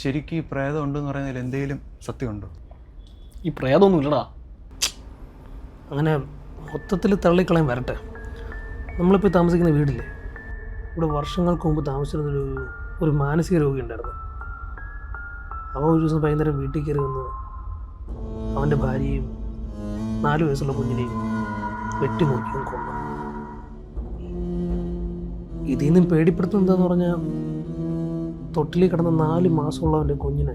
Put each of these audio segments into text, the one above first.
ശരിക്കും ഈ പ്രേതം ഉണ്ടെന്ന് പറയുന്നതിൽ എന്തെങ്കിലും സത്യമുണ്ടോ? ഈ പ്രേതമൊന്നും ഇല്ലടാ. അങ്ങനെ മൊത്തത്തിൽ തള്ളിക്കളയാൻ വരട്ടെ. നമ്മളിപ്പോൾ താമസിക്കുന്ന വീടില്ലേ, ഇവിടെ വർഷങ്ങൾക്ക് മുമ്പ് താമസിച്ചിരുന്നൊരു ഒരു മാനസിക രോഗി ഉണ്ടായിരുന്നു. അവൻ ഒരു ദിവസം വൈകുന്നേരം വീട്ടിൽ കയറി വന്ന് അവൻ്റെ ഭാര്യയും 4 വയസ്സുള്ള കുഞ്ഞിനെയും വെട്ടിമുറിക്കുകയും കൊന്നു. ഇതിൽ നിന്നും പേടിപ്പെടുത്തുന്നത് എന്താന്ന് പറഞ്ഞാൽ, തൊട്ടിലിൽ കിടന്ന 4 മാസമുള്ളവൻ്റെ കുഞ്ഞിനെ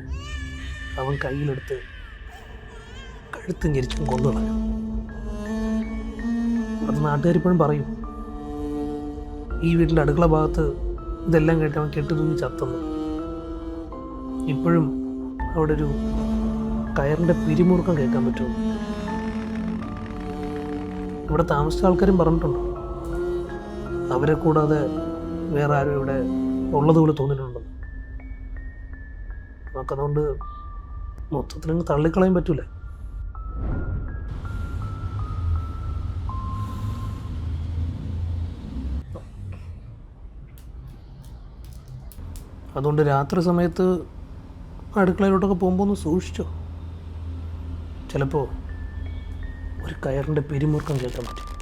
അവൻ കയ്യിലെടുത്ത് കഴുത്തും ഞെരിച്ചും കൊന്നു കളഞ്ഞു. അത് നാട്ടുകാരിപ്പോഴും പറയും, ഈ വീട്ടിൻ്റെ അടുക്കള ഭാഗത്ത് ഇതെല്ലാം കേട്ട് അവൻ കെട്ടുതൂങ്ങി ചത്തുന്നു. ഇപ്പോഴും അവിടെ ഒരു കയറിൻ്റെ പിരിമുറുക്കം കേൾക്കാൻ പറ്റും. ഇവിടെ താമസിച്ച ആൾക്കാരും പറഞ്ഞിട്ടുണ്ട്, അവരെ കൂടാതെ വേറെ ആരും ഇവിടെ ഉള്ളതുപോലെ തോന്നിയിട്ടുണ്ടെന്ന്. നമുക്കതുകൊണ്ട് മൊത്തത്തിലങ്ങ് തള്ളിക്കളയാൻ പറ്റൂല. അതുകൊണ്ട് രാത്രി സമയത്ത് അടുക്കളയിലോട്ടൊക്കെ പോകുമ്പോൾ ഒന്ന് സൂക്ഷിച്ചോ. ചിലപ്പോൾ ഒരു കയറിൻ്റെ പിരിമുറുക്കം കേൾക്കാൻ പറ്റും.